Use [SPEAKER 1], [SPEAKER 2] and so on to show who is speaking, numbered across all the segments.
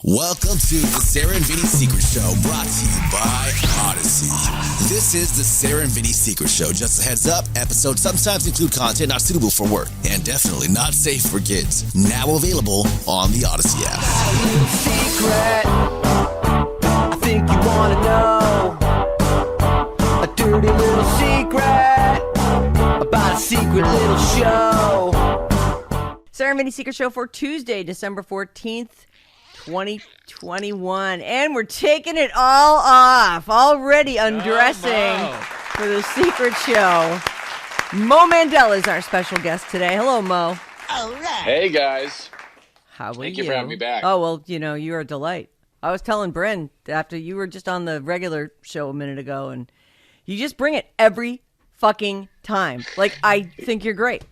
[SPEAKER 1] Welcome to the Sarah and Vinny Secret Show, brought to you by Odyssey. This is the Sarah and Vinny Secret Show. Just a heads up, episodes sometimes include content not suitable for work and definitely not safe for kids. Now available on the Odyssey app.
[SPEAKER 2] Secret, I think you want to know a dirty little secret about a secret little show.
[SPEAKER 3] Sarah and Vinny Secret Show for Tuesday, December 14th. 2021, and we're taking it all off, already undressing for the Secret Show. Mo Mandel is our special guest today. Hello, Mo.
[SPEAKER 4] All right.
[SPEAKER 5] Hey, guys.
[SPEAKER 3] How are you?
[SPEAKER 5] Thank you for having me back.
[SPEAKER 3] Oh, well, you know, you're a delight. I was telling Bryn after you were just on the regular show a minute ago, and you just bring it every fucking time. Like, I think you're great.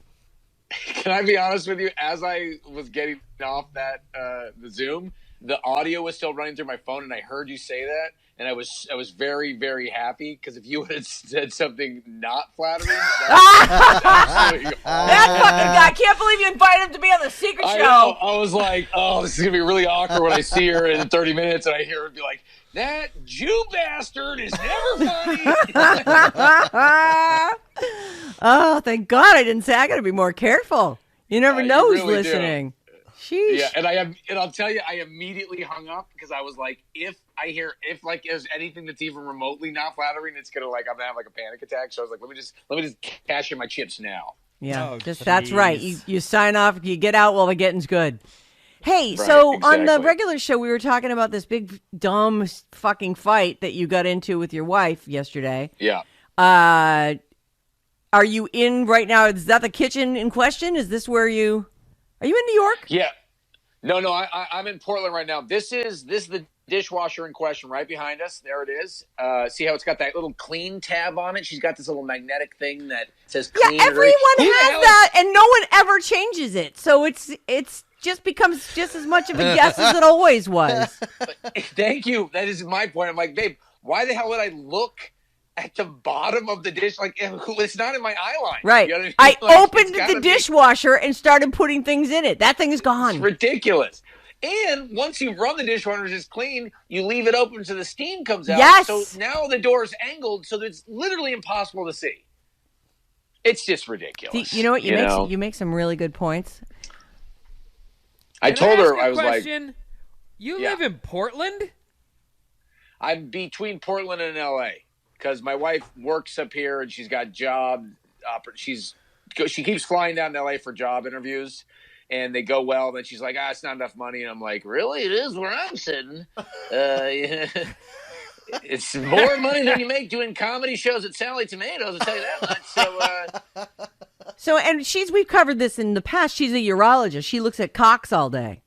[SPEAKER 5] Can I be honest with you? As I was getting off that the Zoom, the audio was still running through my phone, and I heard you say that, and I was very, very happy, because if you had said something not flattering,
[SPEAKER 3] that fucking guy! I can't believe you invited him to be on the Secret Show.
[SPEAKER 5] Know. I was like, oh, this is gonna be really awkward when I see her in 30 minutes, and I hear her be like, "That Jew bastard is never funny."
[SPEAKER 3] Oh, thank God I didn't say. I got to be more careful. You never know who's
[SPEAKER 5] really
[SPEAKER 3] listening. Sheesh.
[SPEAKER 5] Yeah, and I'll tell you, I immediately hung up because I was like, if there's anything that's even remotely not flattering, it's gonna I'm gonna have like a panic attack. So I was like, let me just cash in my chips now.
[SPEAKER 3] Yeah, that's right. You sign off, you get out while the getting's good. Hey,
[SPEAKER 5] Right,
[SPEAKER 3] so
[SPEAKER 5] exactly.
[SPEAKER 3] on the regular show, we were talking about this big, dumb fucking fight that you got into with your wife yesterday.
[SPEAKER 5] Yeah.
[SPEAKER 3] Are you in right now? Is that the kitchen in question? Is this where are you in New York?
[SPEAKER 5] Yeah. No, I'm in Portland right now. This is the dishwasher in question right behind us. There it is. See how it's got that little clean tab on it? She's got this little magnetic thing that says clean.
[SPEAKER 3] Yeah, everyone has that, and no one ever changes it. So it's just becomes just as much of a guess as it always was.
[SPEAKER 5] Thank you. That is my point. I'm like, babe, why the hell would I look at the bottom of the dish? Like, it's not in my eye line.
[SPEAKER 3] Right.
[SPEAKER 5] You know what I mean?
[SPEAKER 3] I
[SPEAKER 5] Like,
[SPEAKER 3] opened the dishwasher and started putting things in it. That thing is gone.
[SPEAKER 5] It's ridiculous. And once you run the dishwasher is clean, you leave it open so the steam comes out.
[SPEAKER 3] Yes.
[SPEAKER 5] So now the door is angled, so it's literally impossible to see. It's just ridiculous.
[SPEAKER 3] See, you know what? You make some really good points.
[SPEAKER 5] I told her, I was
[SPEAKER 4] question?
[SPEAKER 5] like,
[SPEAKER 4] You
[SPEAKER 5] Yeah.
[SPEAKER 4] live in Portland?
[SPEAKER 5] I'm between Portland and LA because my wife works up here and she's got job. She keeps flying down to LA for job interviews, and they go well. Then she's like, it's not enough money. And I'm like, really? It is where I'm sitting. It's more money than you make doing comedy shows at Sally Tomatoes, I'll tell you that much.
[SPEAKER 3] So, and we've covered this in the past. She's a urologist. She looks at cocks all day.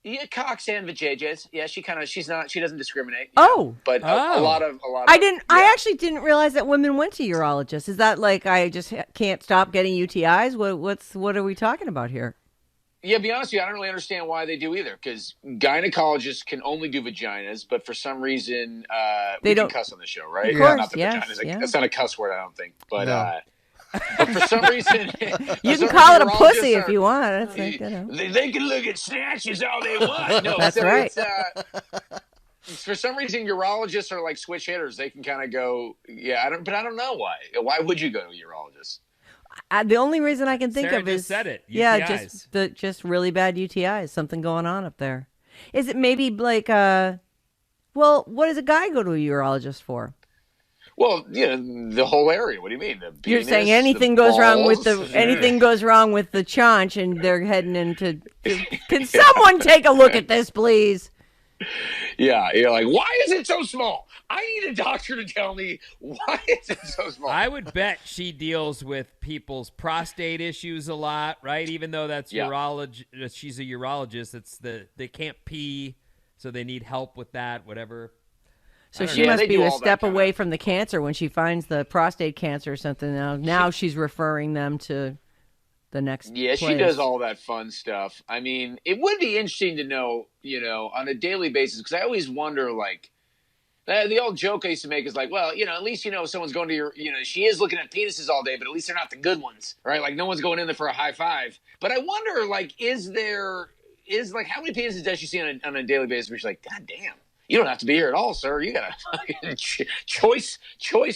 [SPEAKER 5] Yeah, cocks and vajayjays. Yeah, she doesn't discriminate.
[SPEAKER 3] Oh.
[SPEAKER 5] But a lot of.
[SPEAKER 3] I actually didn't realize that women went to urologists. Is that like I just can't stop getting UTIs? What are we talking about here?
[SPEAKER 5] Yeah, to be honest with you, I don't really understand why they do either, because gynecologists can only do vaginas, but for some reason, we can cuss on the show, right?
[SPEAKER 3] Of course,
[SPEAKER 5] not the
[SPEAKER 3] yes,
[SPEAKER 5] vaginas.
[SPEAKER 3] yeah.
[SPEAKER 5] That's not a cuss word, I don't think. But,
[SPEAKER 3] No.
[SPEAKER 5] but for some reason...
[SPEAKER 3] You can call it a pussy if you want. That's like,
[SPEAKER 5] They can look at snatches all they want. No,
[SPEAKER 3] That's right.
[SPEAKER 5] For some reason, urologists are like switch hitters. They can kind of go, I don't know why. Why would you go to a urologist?
[SPEAKER 3] The only reason I can think
[SPEAKER 4] Sarah
[SPEAKER 3] of
[SPEAKER 4] just
[SPEAKER 3] is
[SPEAKER 4] said it.
[SPEAKER 3] Yeah,
[SPEAKER 4] UTIs.
[SPEAKER 3] just really bad UTIs. Something going on up there. Is it maybe like what does a guy go to a urologist for?
[SPEAKER 5] Well, the whole area. What do you mean? The
[SPEAKER 3] You're
[SPEAKER 5] penis,
[SPEAKER 3] saying anything
[SPEAKER 5] the
[SPEAKER 3] goes wrong with
[SPEAKER 5] balls?
[SPEAKER 3] anything goes wrong with the chaunch, and they're heading into. Can someone take a look at this, please?
[SPEAKER 5] Yeah, you're like, why is it so small? I need a doctor to tell me why is it so small.
[SPEAKER 4] I would bet she deals with people's prostate issues a lot, right? Even though that's urology, she's a urologist. It's they can't pee, so they need help with that. Whatever.
[SPEAKER 3] So she must be a step away from the cancer when she finds the prostate cancer or something. Now she's referring them to the next.
[SPEAKER 5] Yeah,
[SPEAKER 3] place.
[SPEAKER 5] she does all that fun stuff. I mean, it would be interesting to know, on a daily basis, because I always wonder, like, the old joke I used to make is like, well, at least someone's going to your, she is looking at penises all day, but at least they're not the good ones, right? Like, no one's going in there for a high five. But I wonder, like, is there is like, how many penises does she see on a daily basis where she's like, God damn, you don't have to be here at all, sir. You got a fucking choice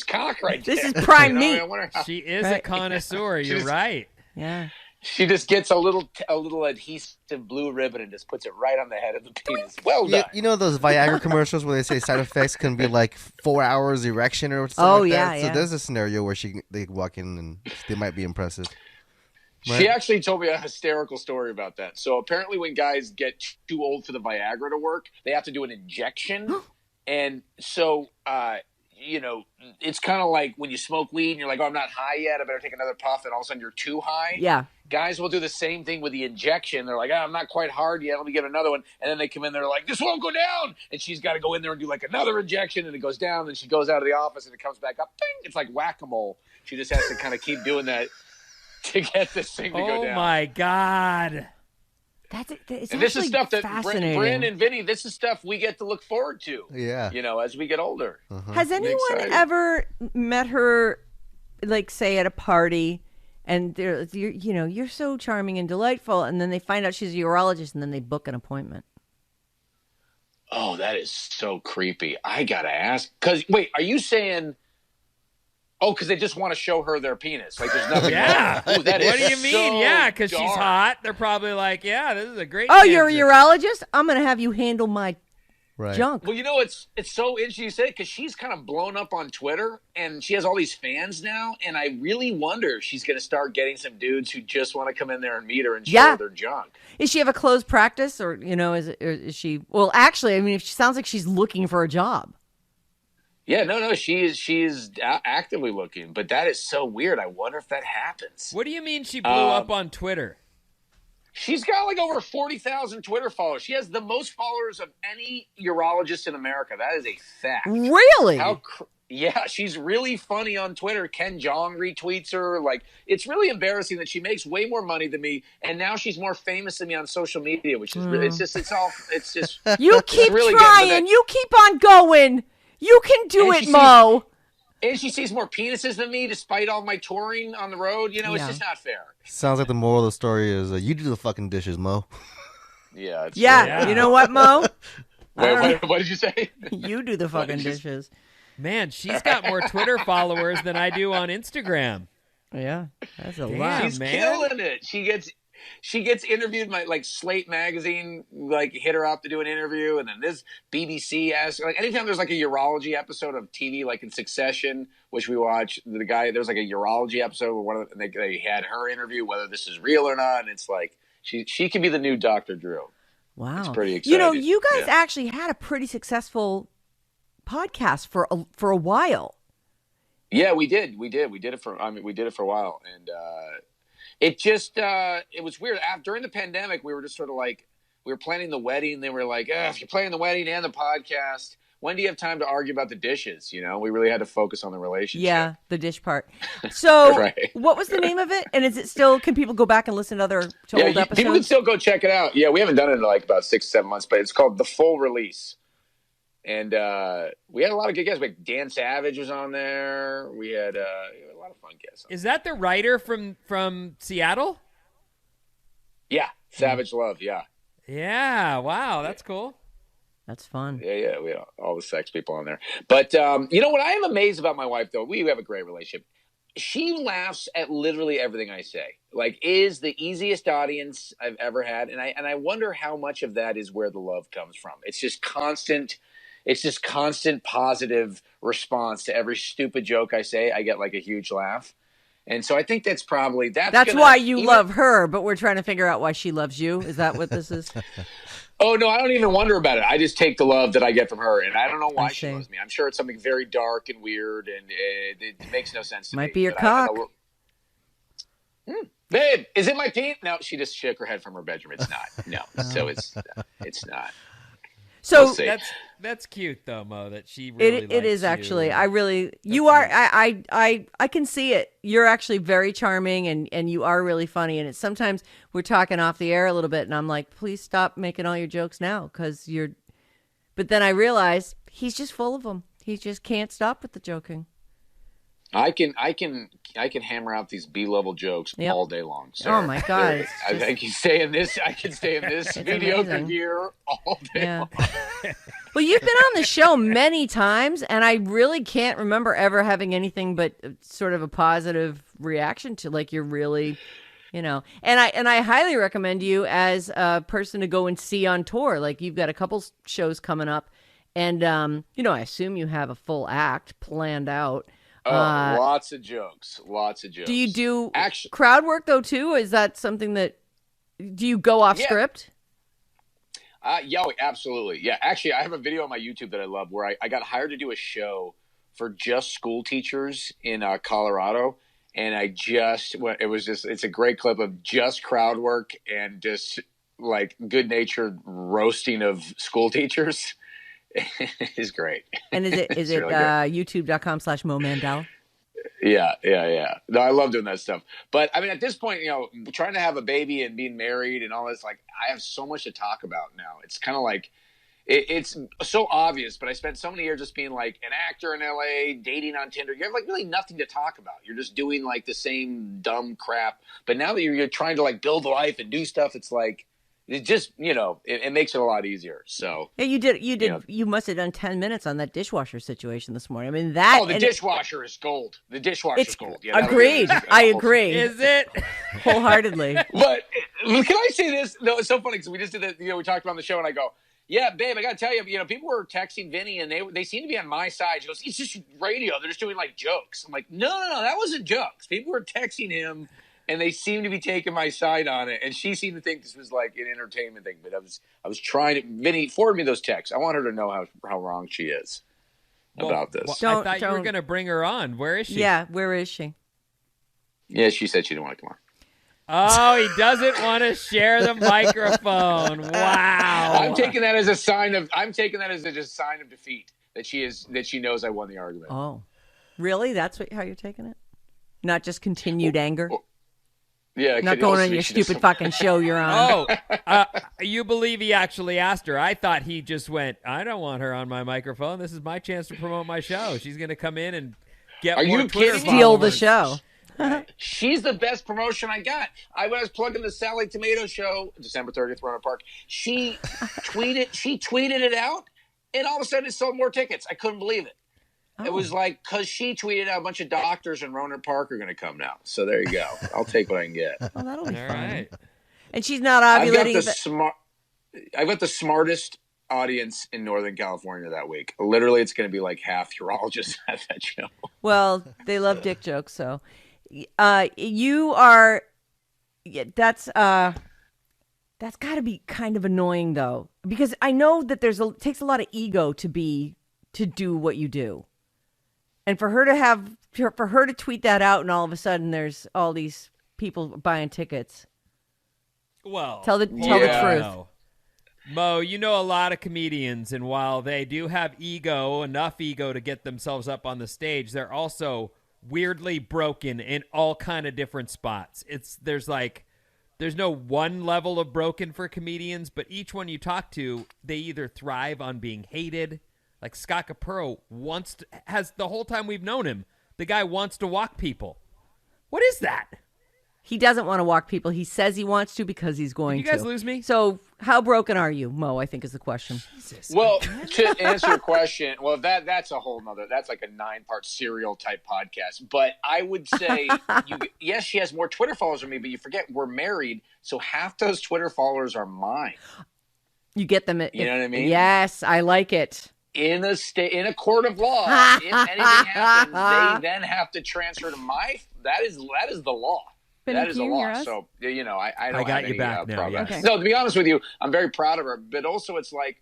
[SPEAKER 5] cock right there.
[SPEAKER 3] This is prime meat.
[SPEAKER 4] She is a connoisseur. You're right.
[SPEAKER 3] Yeah.
[SPEAKER 5] She just gets a little adhesive blue ribbon and just puts it right on the head of the penis. Well done.
[SPEAKER 6] You know those Viagra commercials where they say side effects can be like 4 hours erection or something like that? So there's a scenario where they walk in and they might be impressive. Right?
[SPEAKER 5] She actually told me a hysterical story about that. So apparently when guys get too old for the Viagra to work, they have to do an injection. And so, it's kind of like when you smoke weed and you're like, oh, I'm not high yet. I better take another puff. And all of a sudden you're too high.
[SPEAKER 3] Yeah.
[SPEAKER 5] Guys will do the same thing with the injection. They're like, I'm not quite hard yet. Let me get another one. And then they come in there like, this won't go down. And she's got to go in there and do like another injection. And it goes down. And she goes out of the office and it comes back up. Ding! It's like whack-a-mole. She just has to kind of keep doing that to get this thing to go down.
[SPEAKER 4] Oh, my God.
[SPEAKER 3] It's
[SPEAKER 5] and this is stuff that
[SPEAKER 3] fascinating.
[SPEAKER 5] Bryn and Vinny, this is stuff we get to look forward to.
[SPEAKER 6] Yeah.
[SPEAKER 5] As we get older.
[SPEAKER 3] Has anyone ever met her, like, say, at a party, and you're so charming and delightful, and then they find out she's a urologist, and then they book an appointment?
[SPEAKER 5] Oh, that is so creepy. I gotta ask. Wait, are you saying? Oh, because they just want to show her their penis. Like, there's nothing.
[SPEAKER 4] Yeah.
[SPEAKER 5] Ooh, that
[SPEAKER 4] what
[SPEAKER 5] is
[SPEAKER 4] do you mean?
[SPEAKER 5] So
[SPEAKER 4] Yeah, because she's
[SPEAKER 5] dark.
[SPEAKER 4] hot. They're probably like, yeah, this is a great.
[SPEAKER 3] Oh,
[SPEAKER 4] cancer.
[SPEAKER 3] you're a urologist? I'm going to have you handle my junk.
[SPEAKER 5] Well, it's so interesting you said, because she's kind of blown up on Twitter, and she has all these fans now, and I really wonder if she's going to start getting some dudes who just want to come in there and meet her and show her their junk.
[SPEAKER 3] Is she have a closed practice, or is she? Well, actually, I mean, if she sounds like she's looking for a job.
[SPEAKER 5] Yeah, no, she is actively looking, but that is so weird. I wonder if that happens.
[SPEAKER 4] What do you mean she blew up on Twitter?
[SPEAKER 5] She's got like over 40,000 Twitter followers. She has the most followers of any urologist in America. That is a fact.
[SPEAKER 3] Really?
[SPEAKER 5] Yeah, she's really funny on Twitter. Ken Jeong retweets her. Like, it's really embarrassing that she makes way more money than me, and now she's more famous than me on social media, which is really, it's just
[SPEAKER 3] you keep
[SPEAKER 5] really
[SPEAKER 3] trying. You keep on going. You can do it, Mo.
[SPEAKER 5] And she sees more penises than me, despite all my touring on the road. It's just not fair.
[SPEAKER 6] Sounds like the moral of the story is you do the fucking dishes, Mo.
[SPEAKER 5] Yeah.
[SPEAKER 3] Yeah. You know what, Mo?
[SPEAKER 5] Wait, what did you say?
[SPEAKER 3] You do the fucking dishes.
[SPEAKER 4] Man, she's got more Twitter followers than I do on Instagram.
[SPEAKER 3] Yeah, that's a lot,
[SPEAKER 5] She's
[SPEAKER 3] man.
[SPEAKER 5] killing it. She gets interviewed by like Slate magazine, like hit her up to do an interview, and then this BBC asks, like, anytime there's like a urology episode of TV, like in Succession, which we watch, there's like a urology episode where they had her interview whether this is real or not, and it's like she can be the new Dr. Drew.
[SPEAKER 3] Wow,
[SPEAKER 5] it's pretty exciting.
[SPEAKER 3] You guys actually had a pretty successful podcast for a while.
[SPEAKER 5] Yeah, we did. We did it for a while, and it just it was weird. During the pandemic, we were just sort of like, we were planning the wedding. They were like, if you're planning the wedding and the podcast, when do you have time to argue about the dishes? We really had to focus on the relationship.
[SPEAKER 3] Yeah, the dish part. So
[SPEAKER 5] Right.
[SPEAKER 3] What was the name of it? And is it still, can people go back and listen to old episodes?
[SPEAKER 5] People can still go check it out. Yeah, we haven't done it in like about 6-7 months, but it's called The Full Release. And we had a lot of good guests. Like Dan Savage was on there. We had a lot of fun guests.
[SPEAKER 4] Is that the writer from Seattle?
[SPEAKER 5] Yeah, Savage Love. Yeah.
[SPEAKER 4] Yeah. Wow, that's cool.
[SPEAKER 3] That's fun.
[SPEAKER 5] Yeah. We had all the sex people on there. But what I am amazed about my wife, though, we have a great relationship. She laughs at literally everything I say. Like, is the easiest audience I've ever had, and I wonder how much of that is where the love comes from. It's just constant positive response to every stupid joke I say. I get like a huge laugh. And so I think that's
[SPEAKER 3] why you love her, but we're trying to figure out why she loves you. Is that what this is?
[SPEAKER 5] Oh, no, I don't even wonder about it. I just take the love that I get from her, and I don't know why she loves me. I'm sure it's something very dark and weird, and it makes no sense to me.
[SPEAKER 3] Might be your cock.
[SPEAKER 5] Babe, is it my peen? No, she just shook her head from her bedroom. It's not. No, so it's not.
[SPEAKER 3] So
[SPEAKER 4] that's cute though, Mo. That she really
[SPEAKER 3] it is
[SPEAKER 4] you.
[SPEAKER 3] actually. I really you are. I can see it. You're actually very charming and you are really funny. And it's sometimes we're talking off the air a little bit, and I'm like, please stop making all your jokes now because you're. But then I realize he's just full of them. He just can't stop with the joking.
[SPEAKER 5] I can hammer out these B-level jokes all day long. Sarah.
[SPEAKER 3] Oh my God!
[SPEAKER 5] I can stay in this. I can stay in this mediocre gear all day long.
[SPEAKER 3] Well, you've been on the show many times, and I really can't remember ever having anything but sort of a positive reaction to, like, you're really, and I highly recommend you as a person to go and see on tour. Like, you've got a couple shows coming up, and I assume you have a full act planned out.
[SPEAKER 5] Oh, lots of jokes.
[SPEAKER 3] Do you do crowd work though too? Is that something that do you go off script?
[SPEAKER 5] Absolutely. Yeah, actually, I have a video on my YouTube that I love where I got hired to do a show for just school teachers in Colorado, and it's a great clip of just crowd work and just like good-natured roasting of school teachers. It's great.
[SPEAKER 3] And is it really youtube.com/Mo Mandel?
[SPEAKER 5] Yeah. No, I love doing that stuff. But I mean, at this point, trying to have a baby and being married and all this, like, I have so much to talk about now. It's kind of like, it's so obvious, but I spent so many years just being like an actor in LA, dating on Tinder. You have like really nothing to talk about. You're just doing like the same dumb crap. But now that you're trying to like build a life and do stuff, it's like, it just, it makes it a lot easier. So
[SPEAKER 3] yeah, you did. You must have done 10 minutes on that dishwasher situation this morning. I mean, that.
[SPEAKER 5] Oh, the dishwasher is gold. The dishwasher is gold. Yeah,
[SPEAKER 3] agreed. I agree.
[SPEAKER 4] Is it?
[SPEAKER 3] Wholeheartedly.
[SPEAKER 5] But can I say this? No, it's so funny because we just did that. We talked about on the show, and I go, "Yeah, babe, I got to tell you, people were texting Vinny, and they seem to be on my side." She goes, "It's just radio. They're just doing like jokes." I'm like, "No, that wasn't jokes. People were texting him." And they seem to be taking my side on it. And she seemed to think this was like an entertainment thing. But I was trying to – Vinny, forward me those texts. I want her to know how wrong she is about this.
[SPEAKER 4] I thought you were going to bring her on. Where is she?
[SPEAKER 3] Yeah, where is she?
[SPEAKER 5] Yeah, she said she didn't want to come on.
[SPEAKER 4] Oh, he doesn't want to share the microphone. Wow.
[SPEAKER 5] I'm taking that as a sign of defeat that she knows I won the argument.
[SPEAKER 3] Oh, really? That's how you're taking it? Not just continued anger?
[SPEAKER 5] Yeah,
[SPEAKER 3] not going on your stupid fucking show you're on.
[SPEAKER 4] You believe he actually asked her? I thought he just went, I don't want her on my microphone. This is my chance to promote my show. She's going to come in and get more Twitter
[SPEAKER 3] steal the show.
[SPEAKER 5] She's the best promotion I got. I was plugging the Sally Tomato show, December 30th, Roanoke Park. She tweeted it out, and all of a sudden it sold more tickets. I couldn't believe it. It was like, because she tweeted out a bunch of doctors in Roanoke Park are going to come now. So there you go. I'll take what I can get.
[SPEAKER 3] Oh, that'll be fun. Right. And she's not ovulating.
[SPEAKER 5] I've got the smartest audience in Northern California that week. Literally, it's going to be like half urologists at that show.
[SPEAKER 3] Well, they love dick jokes. So you are that's got to be kind of annoying, though, because I know that it takes a lot of ego to do what you do. And for her to tweet that out, and all of a sudden there's all these people buying tickets.
[SPEAKER 4] Well,
[SPEAKER 3] tell the truth.
[SPEAKER 4] Mo, you know a lot of comedians, and while they do have enough ego to get themselves up on the stage, they're also weirdly broken in all kind of different spots. There's no one level of broken for comedians, but each one you talk to, they either thrive on being hated. Like Scott Capurro has the whole time we've known him, the guy wants to walk people. What is that?
[SPEAKER 3] He doesn't want to walk people. He says he wants to because he's going to.
[SPEAKER 4] Did you guys lose me?
[SPEAKER 3] So how broken are you, Mo, I think is the question.
[SPEAKER 4] Jesus.
[SPEAKER 5] Well, to answer your question, well, that's a whole nother, that's like a 9-part serial type podcast. But I would say, yes, she has more Twitter followers than me, but you forget we're married. So half those Twitter followers are mine.
[SPEAKER 3] You get them.
[SPEAKER 5] You know what I mean?
[SPEAKER 3] Yes, I like it.
[SPEAKER 5] In a court of law, if anything happens, they then have to transfer to that is the law. That is the law. So, I don't have any problem.
[SPEAKER 4] Okay.
[SPEAKER 5] No, to be honest with you, I'm very proud of her. But also it's like,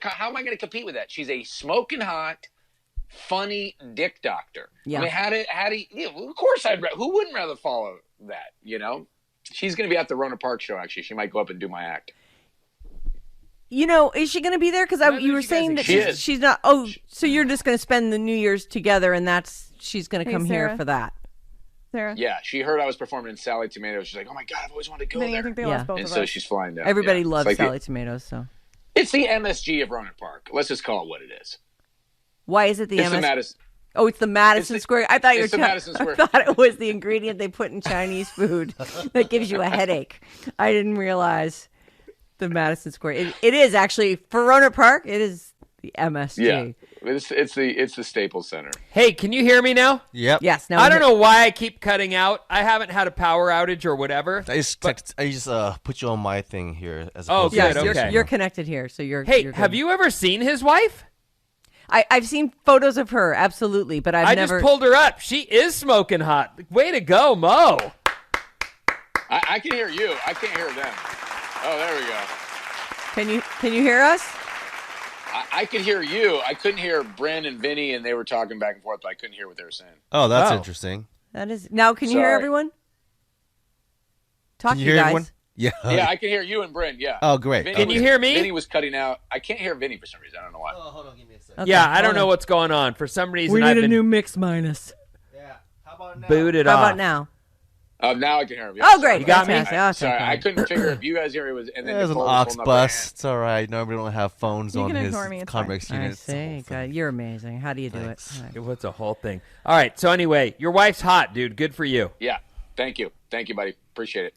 [SPEAKER 5] how am I going to compete with that? She's a smoking hot, funny dick doctor.
[SPEAKER 3] Yeah.
[SPEAKER 5] I mean, of course who wouldn't rather follow that, She's going to be at the Roanoke Park show, actually. She might go up and do my act.
[SPEAKER 3] Is she going to be there? Because you were saying that she's not. Oh, so you're just going to spend the New Year's together, and she's going to come here for that.
[SPEAKER 7] Sarah?
[SPEAKER 5] Yeah, she heard I was performing in Sally Tomatoes. She's like, "Oh my god, I've always wanted to go there."
[SPEAKER 7] I think they lost both
[SPEAKER 5] and
[SPEAKER 7] of
[SPEAKER 5] so
[SPEAKER 7] us.
[SPEAKER 5] she's flying down.
[SPEAKER 3] Everybody loves Sally Tomatoes, so
[SPEAKER 5] it's the MSG of Roanoke Park. Let's just call it what it is.
[SPEAKER 3] Why is it the
[SPEAKER 5] MSG?
[SPEAKER 3] Oh, it's the Madison Square. I thought you were
[SPEAKER 5] the Madison Square.
[SPEAKER 3] I thought it was the ingredient they put in Chinese food that gives you a headache. I didn't realize the Madison Square. It is actually for Roanoke Park. It is the MSG.
[SPEAKER 5] Yeah, it's the Staples Center.
[SPEAKER 4] Hey, can you hear me now?
[SPEAKER 6] Yep.
[SPEAKER 3] Yes. Now
[SPEAKER 4] I don't know why I keep cutting out. I haven't had a power outage or whatever.
[SPEAKER 6] I just put you on my thing here. As
[SPEAKER 4] Oh,
[SPEAKER 6] opposed to-
[SPEAKER 3] Yes,
[SPEAKER 4] good, okay.
[SPEAKER 3] you're connected here, so you're.
[SPEAKER 4] Hey,
[SPEAKER 3] you're good.
[SPEAKER 4] have you ever seen his wife?
[SPEAKER 3] I've seen photos of her, absolutely, but I've
[SPEAKER 4] I
[SPEAKER 3] never.
[SPEAKER 4] just pulled her up. She is smoking hot. Way to go, Mo.
[SPEAKER 5] I can hear you. I can't hear them. Oh, there we go.
[SPEAKER 3] Can you hear us?
[SPEAKER 5] I could hear you. I couldn't hear Bren and Vinny, and they were talking back and forth, but I couldn't hear what they were saying.
[SPEAKER 6] Oh, that's
[SPEAKER 4] Oh.
[SPEAKER 6] interesting.
[SPEAKER 3] That is now. Can you hear
[SPEAKER 5] Sorry.
[SPEAKER 3] everyone? Talk
[SPEAKER 6] Can
[SPEAKER 3] to
[SPEAKER 6] you
[SPEAKER 3] you
[SPEAKER 6] hear
[SPEAKER 3] guys.
[SPEAKER 6] everyone? Yeah.
[SPEAKER 5] Yeah, I can hear you and Bren. Yeah.
[SPEAKER 6] Oh, great.
[SPEAKER 5] Vinny
[SPEAKER 4] Can you hear me?
[SPEAKER 5] Vinny was cutting out. I can't hear Vinny for some reason. I don't know why.
[SPEAKER 6] hold on, give me a second.
[SPEAKER 3] Okay,
[SPEAKER 4] Yeah, I
[SPEAKER 3] hold
[SPEAKER 4] don't know
[SPEAKER 3] on.
[SPEAKER 4] what's going on. For some reason,
[SPEAKER 3] We
[SPEAKER 4] I've
[SPEAKER 3] need a
[SPEAKER 4] been
[SPEAKER 3] new mix minus.
[SPEAKER 6] Yeah. How about now?
[SPEAKER 4] booted
[SPEAKER 3] How
[SPEAKER 4] off.
[SPEAKER 3] about now?
[SPEAKER 5] Now I can hear him.
[SPEAKER 3] Oh, great!
[SPEAKER 4] You got me?
[SPEAKER 3] Fantastic. Oh,
[SPEAKER 5] Sorry,
[SPEAKER 3] thank
[SPEAKER 5] I
[SPEAKER 3] God.
[SPEAKER 5] couldn't figure if you guys hear it was. And then
[SPEAKER 6] There's an
[SPEAKER 5] Nicole was
[SPEAKER 6] aux
[SPEAKER 5] holding up her
[SPEAKER 6] bus.
[SPEAKER 5] hand.
[SPEAKER 6] It's all right. Normally don't have phones
[SPEAKER 7] You
[SPEAKER 6] on
[SPEAKER 7] can
[SPEAKER 6] his
[SPEAKER 7] ignore me, it's
[SPEAKER 6] Convex
[SPEAKER 3] I
[SPEAKER 6] unit. It's the whole
[SPEAKER 3] see.
[SPEAKER 6] thing.
[SPEAKER 3] God, you're amazing. How do you do
[SPEAKER 6] Thanks.
[SPEAKER 3] it?
[SPEAKER 4] It was a whole thing. All right. So anyway, your wife's hot, dude. Good for you.
[SPEAKER 5] Yeah. Thank you, buddy. Appreciate it.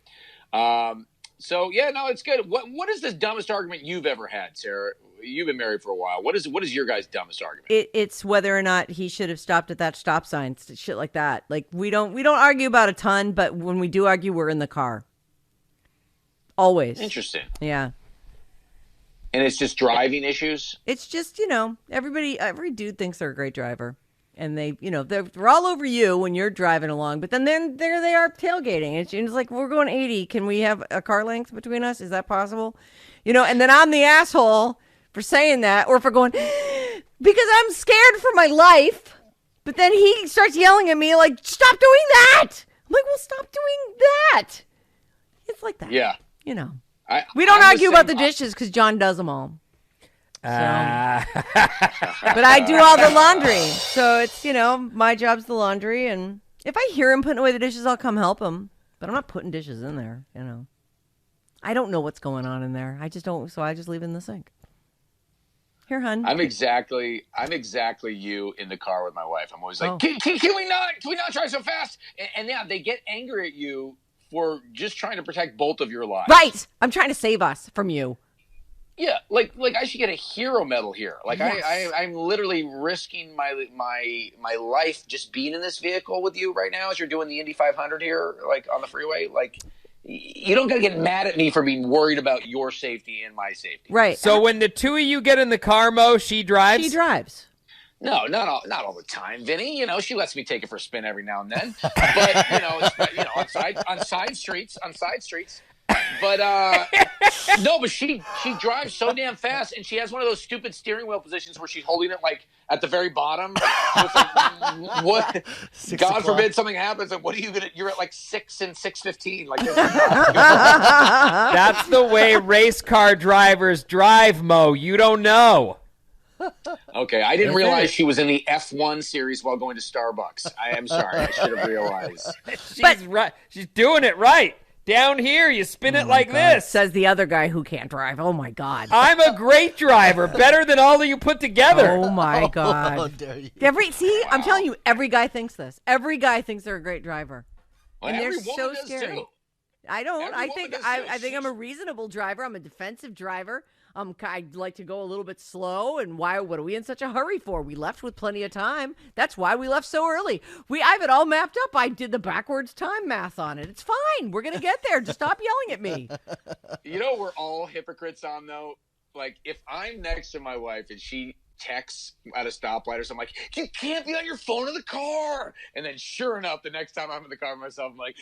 [SPEAKER 5] So yeah, no, it's good. What is the dumbest argument you've ever had, Sarah? You've been married for a while. What is your guys' dumbest argument?
[SPEAKER 3] It's whether or not he should have stopped at that stop sign, shit like that. Like we don't argue about a ton, but when we do argue, we're in the car. Always.
[SPEAKER 5] Interesting.
[SPEAKER 3] Yeah.
[SPEAKER 5] And it's just driving issues.
[SPEAKER 3] It's just, every dude thinks they're a great driver. And they're all over you when you're driving along. But then there they are tailgating. It's like, we're going 80. Can we have a car length between us? Is that possible? And then I'm the asshole for saying that or for going, because I'm scared for my life. But then he starts yelling at me like, stop doing that. I'm like, well, stop doing that. It's like that.
[SPEAKER 5] Yeah.
[SPEAKER 3] We don't
[SPEAKER 5] I'm
[SPEAKER 3] argue about the
[SPEAKER 5] same.
[SPEAKER 3] dishes because John does them all. But I do all the laundry. So it's, my job's the laundry. And if I hear him putting away the dishes, I'll come help him. But I'm not putting dishes in there, I don't know what's going on in there. I just don't. So I just leave it in the sink. Here, hun.
[SPEAKER 5] I'm exactly you in the car with my wife. I'm always like, can we not drive so fast? And yeah, they get angry at you for just trying to protect both of your lives.
[SPEAKER 3] Right. I'm trying to save us from you.
[SPEAKER 5] Yeah, like I should get a hero medal here. Like
[SPEAKER 3] Yes.
[SPEAKER 5] I'm literally risking my life just being in this vehicle with you right now as you're doing the Indy 500 here, like on the freeway. Like you don't gotta get mad at me for being worried about your safety and my safety.
[SPEAKER 3] Right.
[SPEAKER 4] So when the two of you get in the car, Mo, she drives?
[SPEAKER 3] She drives.
[SPEAKER 5] No, not all the time, Vinny. She lets me take it for a spin every now and then. But on side streets. But no, but she drives so damn fast, and she has one of those stupid steering wheel positions where she's holding it like at the very bottom. So it's like, what? God forbid something happens, and what are you gonna? You're at like 6 and 6:15. Like
[SPEAKER 4] That's the way race car drivers drive, Mo. You don't know.
[SPEAKER 5] Okay, I didn't realize she was in the F1 series while going to Starbucks. I am sorry. I should have realized.
[SPEAKER 4] Right. She's doing it right. Down here, you spin it like this.
[SPEAKER 3] Says the other guy who can't drive. Oh, my God.
[SPEAKER 4] I'm a great driver, better than all of you put together.
[SPEAKER 3] Oh, my God.
[SPEAKER 6] dare you.
[SPEAKER 3] I'm telling you, every guy thinks this. Every guy thinks they're a great driver.
[SPEAKER 5] Well,
[SPEAKER 3] And they're
[SPEAKER 5] every woman
[SPEAKER 3] so
[SPEAKER 5] does
[SPEAKER 3] scary.
[SPEAKER 5] too.
[SPEAKER 3] I don't.
[SPEAKER 5] Every
[SPEAKER 3] I
[SPEAKER 5] woman
[SPEAKER 3] think
[SPEAKER 5] does too.
[SPEAKER 3] I think I'm a reasonable driver. I'm a defensive driver. I'd like to go a little bit slow. And what are we in such a hurry for? We left with plenty of time. That's why we left so early. I have it all mapped up. I did the backwards time math on it. It's fine. We're gonna get there. Just stop yelling at me.
[SPEAKER 5] We're all hypocrites on though. Like if I'm next to my wife and she texts at a stoplight or something, like, you can't be on your phone in the car. And then sure enough, the next time I'm in the car myself, I'm like,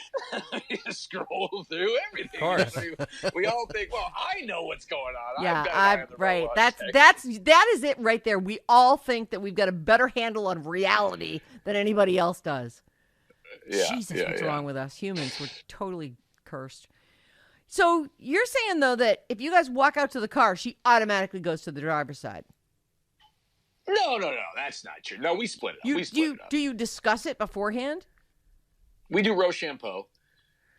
[SPEAKER 5] I just scroll through everything.
[SPEAKER 4] Of course.
[SPEAKER 5] We all think, well, I know what's going on.
[SPEAKER 3] Yeah,
[SPEAKER 5] I've got an eye on the
[SPEAKER 3] right.
[SPEAKER 5] robot
[SPEAKER 3] That
[SPEAKER 5] check.
[SPEAKER 3] is it right there. We all think that we've got a better handle on reality than anybody else does. Jesus, what's wrong with us humans? We're totally cursed. So you're saying though that if you guys walk out to the car, she automatically goes to the driver's side.
[SPEAKER 5] No, that's not true. No, we split it up.
[SPEAKER 3] Do you discuss it beforehand?
[SPEAKER 5] We do Rochambeau.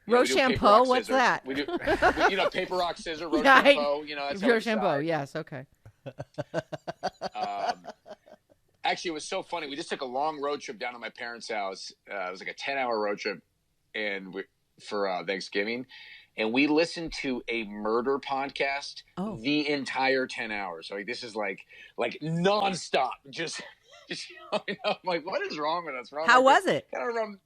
[SPEAKER 3] Rochambeau, what's that?
[SPEAKER 5] We do, paper, rock, scissors, Rochambeau. That's how we
[SPEAKER 3] Rochambeau,
[SPEAKER 5] decide.
[SPEAKER 3] yes, okay.
[SPEAKER 5] Actually, it was so funny. We just took a long road trip down to my parents' house. It was like a 10-hour road trip, and for Thanksgiving, and we listened to a murder podcast the entire 10 hours. So like, this is like nonstop. Just I'm like, what is wrong with us?
[SPEAKER 3] How was it?
[SPEAKER 5] I don't remember.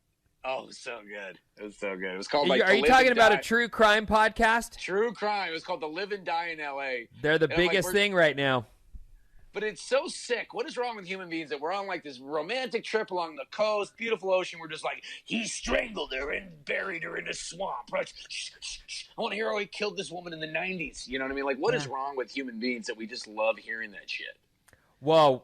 [SPEAKER 5] Oh, it was so good. It was so good. It was called like.
[SPEAKER 4] Are you talking about a true crime podcast?
[SPEAKER 5] True crime. It was called The Live and Die in L.A.
[SPEAKER 4] They're the biggest thing right now.
[SPEAKER 5] But it's so sick. What is wrong with human beings that we're on like this romantic trip along the coast, beautiful ocean? We're just like, he strangled her and buried her in a swamp. Right? I want to hear how he killed this woman in the 90s. You know what I mean? Like, what is wrong with human beings that we just love hearing that shit?
[SPEAKER 4] Well,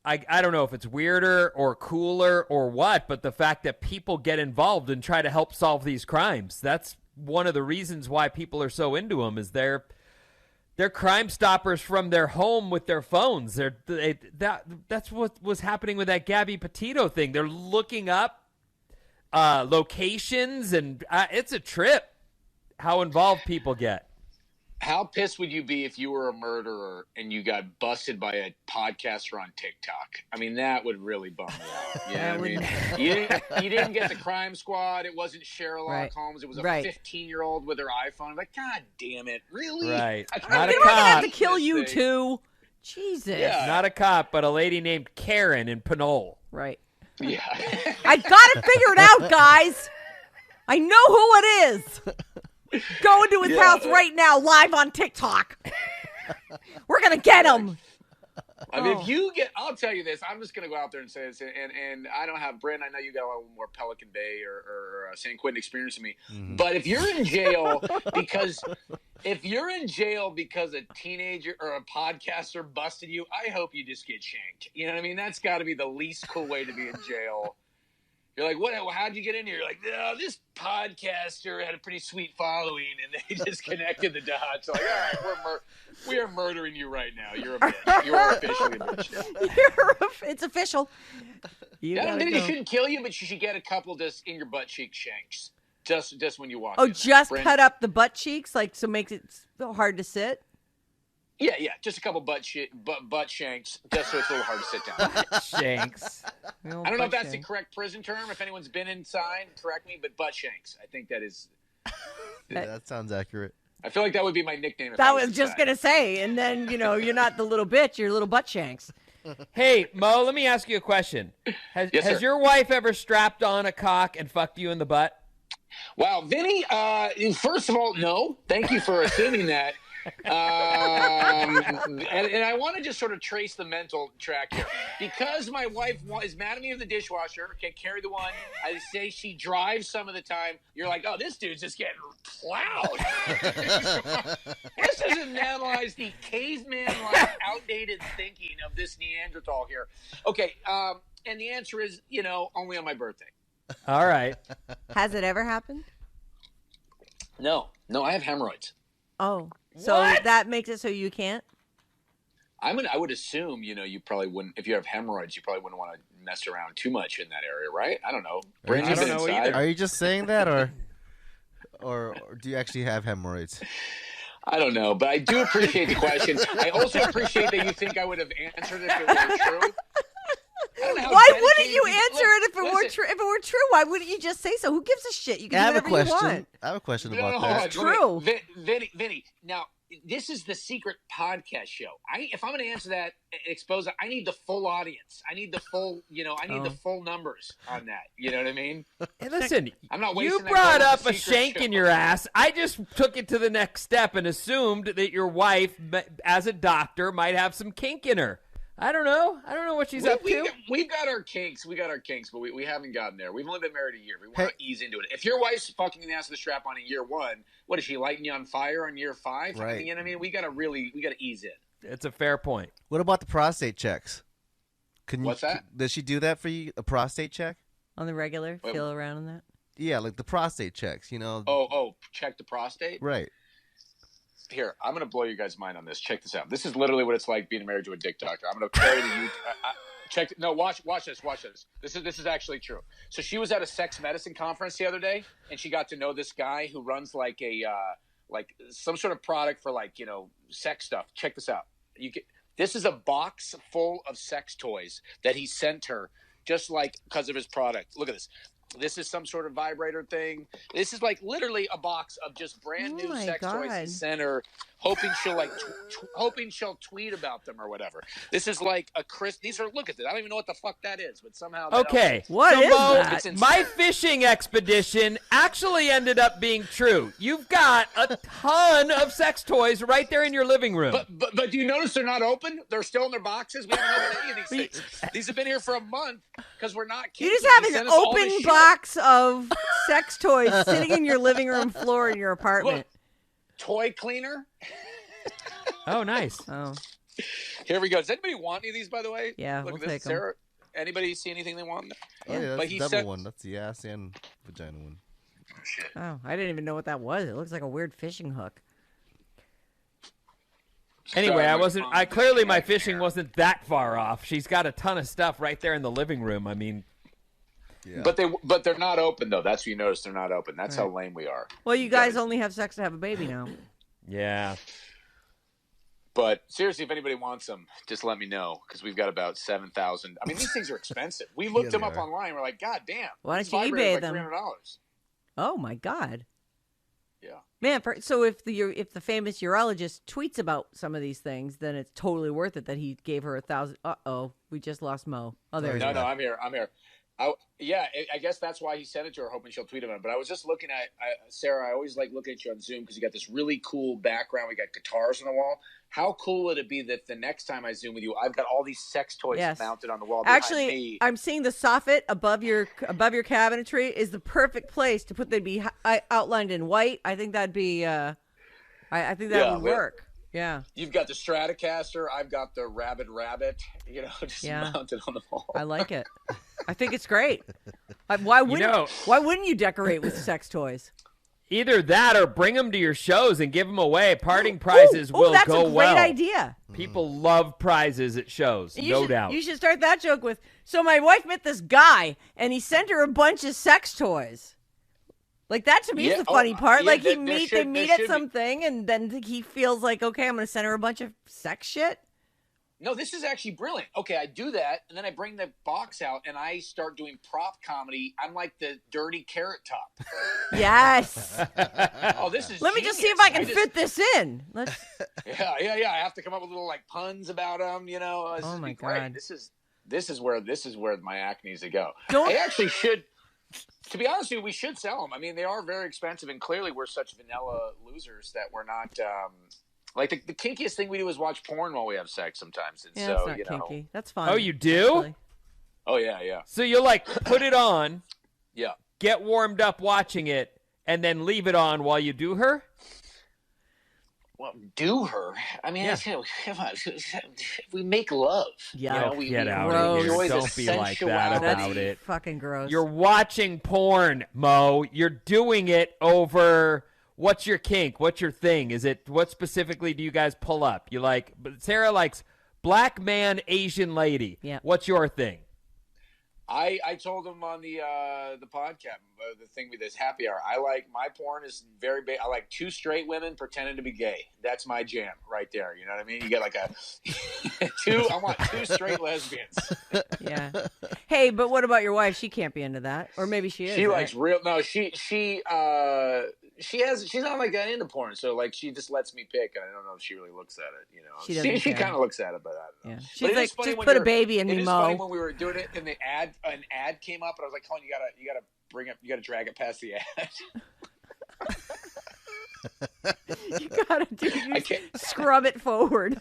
[SPEAKER 4] I don't know if it's weirder or cooler or what, but the fact that people get involved and try to help solve these crimes, that's one of the reasons why people are so into them, is they're Crime Stoppers from their home with their phones. That's what was happening with that Gabby Petito thing. They're looking up locations, and it's a trip how involved people get.
[SPEAKER 5] How pissed would you be if you were a murderer and you got busted by a podcaster on TikTok? I mean, that would really bum me out. You know what I mean? You didn't get the Crime Squad. It wasn't Sherlock Holmes. It was a 15-year-old with her iPhone. I'm like, God damn it. Really?
[SPEAKER 4] Right.
[SPEAKER 3] Not a cop. Have to kill you too. Jesus.
[SPEAKER 5] Yeah.
[SPEAKER 4] Not a cop, but a lady named Karen in Pinole.
[SPEAKER 3] Right.
[SPEAKER 5] Yeah.
[SPEAKER 3] I got it figured out, guys. I know who it is. Go into his house right now, live on TikTok. We're going to get him.
[SPEAKER 5] I mean, if you get, I'll tell you this. I'm just going to go out there and say this. And I don't have, Brent, I know you got a little more Pelican Bay or San Quentin experience than me. Mm-hmm. But if you're in jail because a teenager or a podcaster busted you, I hope you just get shanked. You know what I mean? That's got to be the least cool way to be in jail. You're like, what? How'd you get in here? You're like, no, this podcaster had a pretty sweet following, and they just connected the dots. Like, all right, we are murdering you right now. You're a bitch. You're officially a bitch.
[SPEAKER 3] It's official.
[SPEAKER 5] I don't think they shouldn't kill you, but you should get a couple just in your butt cheek shanks, just when you walk.
[SPEAKER 3] Cut up the butt cheeks, like so makes it so hard to sit.
[SPEAKER 5] Yeah, just a couple butt shanks, just so it's a little hard to sit down.
[SPEAKER 4] Shanks.
[SPEAKER 5] I don't know if that's the correct prison term. If anyone's been inside, correct me, but butt shanks. I think that is.
[SPEAKER 6] Yeah, that sounds accurate.
[SPEAKER 5] I feel like that would be my nickname.
[SPEAKER 3] That was just going to say, and then, you're not the little bitch, you're little butt shanks.
[SPEAKER 4] Hey, Mo, let me ask you a question. Has your wife ever strapped on a cock and fucked you in the butt?
[SPEAKER 5] Wow, Vinny, first of all, no. Thank you for assuming that. And I want to just sort of trace the mental track here. Because my wife is mad at me with the dishwasher, can't carry the one. I say she drives some of the time. You're like, oh, this dude's just getting plowed. This doesn't analyze the caveman-like outdated thinking of this Neanderthal here. Okay, and the answer is, only on my birthday.
[SPEAKER 4] All right.
[SPEAKER 3] Has it ever happened?
[SPEAKER 5] No, I have hemorrhoids.
[SPEAKER 3] Oh. So that makes it so you can't?
[SPEAKER 5] I would assume, you probably wouldn't, if you have hemorrhoids, you probably wouldn't want to mess around too much in that area, right? I don't know.
[SPEAKER 4] I don't know either.
[SPEAKER 6] Are you just saying that, or do you actually have hemorrhoids?
[SPEAKER 5] I don't know, but I do appreciate the question. I also appreciate that you think I would have answered if it were true.
[SPEAKER 3] Why wouldn't you answer it if it were true? If it were true, why wouldn't you just say so? Who gives a shit? You can do whatever you want.
[SPEAKER 6] I have a question about that.
[SPEAKER 3] It's true.
[SPEAKER 5] Vinny, now, this is the secret podcast show. If I'm going to answer that, expose it, I need the full audience. I need the full, the full numbers on that. You know what I mean?
[SPEAKER 4] Hey, listen,
[SPEAKER 5] I'm not wasting.
[SPEAKER 4] You brought up a shank in your ass. I just took it to the next step and assumed that your wife, as a doctor, might have some kink in her. I don't know what she's up to.
[SPEAKER 5] We've got our kinks. But we haven't gotten there. We've only been married a year. We want to ease into it. If your wife's fucking the ass with a strap on in year 1, what is she lighting you on fire on year 5?
[SPEAKER 6] Right.
[SPEAKER 5] You know what I mean? We got to ease in.
[SPEAKER 4] It's a fair point.
[SPEAKER 6] What about the prostate checks?
[SPEAKER 5] What's that?
[SPEAKER 6] Does she do that for you? A prostate check?
[SPEAKER 3] On the regular? Feel around in that?
[SPEAKER 6] Yeah, like the prostate checks,
[SPEAKER 5] check the prostate?
[SPEAKER 6] Right.
[SPEAKER 5] Here, I'm going to blow you guys' mind on this. Check this out. This is literally what it's like being married to a dick doctor. I'm going to carry the watch this. This is actually true. So she was at a sex medicine conference the other day, and she got to know this guy who runs like some sort of product for sex stuff. Check this out. This is a box full of sex toys that he sent her, just like because of his product. Look at this. This is some sort of vibrator thing. This is like literally a box of just brand new sex toys he sent her, hoping she'll tweet about them or whatever. This is like a these are, look at this. I don't even know what the fuck that is, but somehow.
[SPEAKER 4] Okay.
[SPEAKER 3] What is that?
[SPEAKER 4] My fishing expedition actually ended up being true. You've got a ton of sex toys right there in your living room.
[SPEAKER 5] But do you notice they're not open? They're still in their boxes. We haven't opened any of these things. These have been here for a month because we're not kidding.
[SPEAKER 3] You just have an open box of sex toys sitting in your living room floor in your apartment.
[SPEAKER 5] Look, toy cleaner.
[SPEAKER 4] Oh, nice.
[SPEAKER 3] Oh,
[SPEAKER 5] here we go. Does anybody want any of these, by the way?
[SPEAKER 3] Yeah,
[SPEAKER 5] look
[SPEAKER 3] we'll
[SPEAKER 5] at this.
[SPEAKER 3] take them.
[SPEAKER 5] Sarah, anybody see anything they want?
[SPEAKER 6] Oh, yeah, that's
[SPEAKER 5] he
[SPEAKER 6] the double
[SPEAKER 5] sent...
[SPEAKER 6] one. That's the ass and vagina one.
[SPEAKER 5] Shit.
[SPEAKER 3] Oh, I didn't even know what that was. It looks like a weird fishing hook.
[SPEAKER 4] Anyway, clearly my fishing wasn't that far off. She's got a ton of stuff right there in the living room. I mean,
[SPEAKER 6] yeah.
[SPEAKER 5] But they're not open though. That's what you notice. They're not open. That's how lame we are.
[SPEAKER 3] Well, you guys only have sex to have a baby now.
[SPEAKER 4] Yeah.
[SPEAKER 5] But seriously, if anybody wants them, just let me know because we've got about 7,000. I mean, these things are expensive. We looked them up online. We're like, God damn.
[SPEAKER 3] Why don't you eBay them? $300. Oh my God.
[SPEAKER 5] Yeah.
[SPEAKER 3] Man, so if the famous urologist tweets about some of these things, then it's totally worth it that he gave her 1,000. Uh-oh, we just lost Mo. Oh, there he is.
[SPEAKER 5] No, I'm here. I guess that's why he sent it to her, hoping she'll tweet about it. But I was just looking at Sarah. I always like looking at you on Zoom because you got this really cool background. We got guitars on the wall. How cool would it be that the next time I Zoom with you, I've got all these sex toys mounted on the wall behind
[SPEAKER 3] Actually,
[SPEAKER 5] me.
[SPEAKER 3] I'm seeing the soffit above your cabinetry is the perfect place to put. They'd be outlined in white. I think that'd be. I think that would work. Yeah.
[SPEAKER 5] You've got the Stratocaster. I've got the Rabbit, just mounted on the wall.
[SPEAKER 3] I like it. I think it's great. Why wouldn't you decorate with sex toys?
[SPEAKER 4] Either that or bring them to your shows and give them away. Parting prizes will
[SPEAKER 3] that's
[SPEAKER 4] go
[SPEAKER 3] a great
[SPEAKER 4] well.
[SPEAKER 3] idea.
[SPEAKER 4] People love prizes at shows, no doubt.
[SPEAKER 3] You should start that joke with, so my wife met this guy, and he sent her a bunch of sex toys. Like, that to me is the funny part. Like, they meet at something, and then he feels like, okay, I'm going to send her a bunch of sex shit.
[SPEAKER 5] No, this is actually brilliant. Okay, I do that, and then I bring the box out, and I start doing prop comedy. I'm like the dirty Carrot Top.
[SPEAKER 3] Yes.
[SPEAKER 5] Oh, this is
[SPEAKER 3] Let me just see if I can fit this in. Let's.
[SPEAKER 5] Yeah. I have to come up with little like puns about them.
[SPEAKER 3] Oh my God.
[SPEAKER 5] This is where my act needs to go. I actually should. To be honest with you, we should sell them. I mean, they are very expensive, and clearly we're such vanilla losers that we're not. Like the kinkiest thing we do is watch porn while we have sex sometimes. And
[SPEAKER 3] so, that's not kinky. That's fine.
[SPEAKER 4] Oh, you do?
[SPEAKER 3] Actually.
[SPEAKER 5] Oh, yeah.
[SPEAKER 4] So you'll like put it on,
[SPEAKER 5] yeah,
[SPEAKER 4] get warmed up watching it, and then leave it on while you do her?
[SPEAKER 5] Well, do her? I mean, come on. We make love.
[SPEAKER 3] Yeah.
[SPEAKER 5] We
[SPEAKER 4] get out of here. Don't be like that about it.
[SPEAKER 3] Fucking gross.
[SPEAKER 4] You're watching porn, Mo. You're doing it over... What's your kink? What's your thing? What specifically do you guys pull up? But Sarah likes black man, Asian lady.
[SPEAKER 3] Yeah.
[SPEAKER 4] What's your thing?
[SPEAKER 5] I told him on the podcast, the thing with this happy hour. I like my porn is very big. I like two straight women pretending to be gay. That's my jam right there. You know what I mean? You get like I want two straight lesbians.
[SPEAKER 3] Yeah. Hey, but what about your wife? She can't be into that, or maybe she is.
[SPEAKER 5] She likes real. No, she's not like that into porn. So like she just lets me pick, and I don't know if she really looks at it. She kind of looks at it, but I don't know.
[SPEAKER 3] Yeah. She's like, just put a baby in me, Mo.
[SPEAKER 5] It is funny when we were doing it, and an ad came up, and I was like, "Colin, you gotta drag it past the ad."
[SPEAKER 3] Scrub it forward.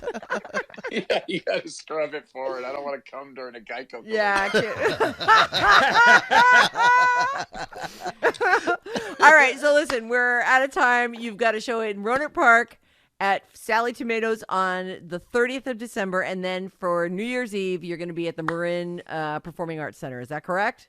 [SPEAKER 5] Yeah, you gotta scrub it forward. I don't want to come during a Geico commercial.
[SPEAKER 3] Yeah. All right, so listen, we're out of time. You've got a show in Roanoke Park at Sally Tomatoes on the 30th of December, and then for New Year's Eve, you're going to be at the Marin Performing Arts Center. Is that correct?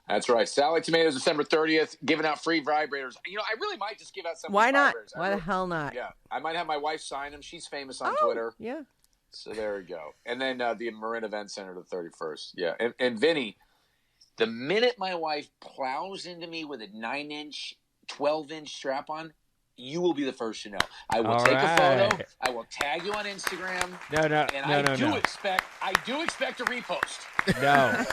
[SPEAKER 5] That's right. Sally Tomatoes, December 30th, giving out free vibrators. I really might just give out some.
[SPEAKER 3] Why not?
[SPEAKER 5] Vibrators.
[SPEAKER 3] Why the hell not?
[SPEAKER 5] Yeah, I might have my wife sign them. She's famous on Twitter.
[SPEAKER 3] Yeah.
[SPEAKER 5] So there we go. And then the Marin Event Center, the 31st. Yeah, and Vinny, the minute my wife plows into me with a 9-inch, 12-inch strap on, you will be the first to know. I will
[SPEAKER 4] All
[SPEAKER 5] take a photo.
[SPEAKER 4] right.
[SPEAKER 5] I will tag you on Instagram.
[SPEAKER 4] No,
[SPEAKER 5] I do expect a repost.
[SPEAKER 4] No.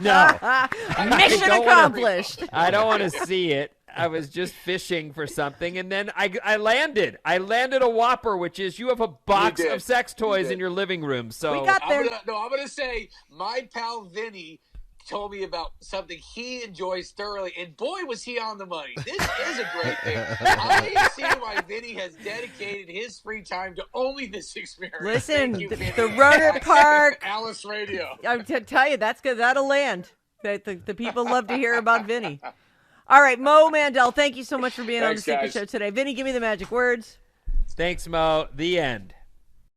[SPEAKER 4] No.
[SPEAKER 3] Mission accomplished.
[SPEAKER 4] I don't want to see it. I was just fishing for something, and then I landed. I landed a whopper, which is you have a box of sex toys in your living room. So
[SPEAKER 3] we got there.
[SPEAKER 5] I'm gonna say my pal Vinny told me about something he enjoys thoroughly, and boy, was he on the money. This is a great thing. I see why Vinny has dedicated his free time to only this experience.
[SPEAKER 3] Listen,
[SPEAKER 5] Thank you, Vinny.
[SPEAKER 3] the Rotor Park.
[SPEAKER 5] Alice Radio.
[SPEAKER 3] I'm to tell you, that's good. That'll land. The people love to hear about Vinny. All right, Mo Mandel, thank you so much for being on the Secret Show today. Vinny, give me the magic words.
[SPEAKER 4] Thanks, Mo. The end.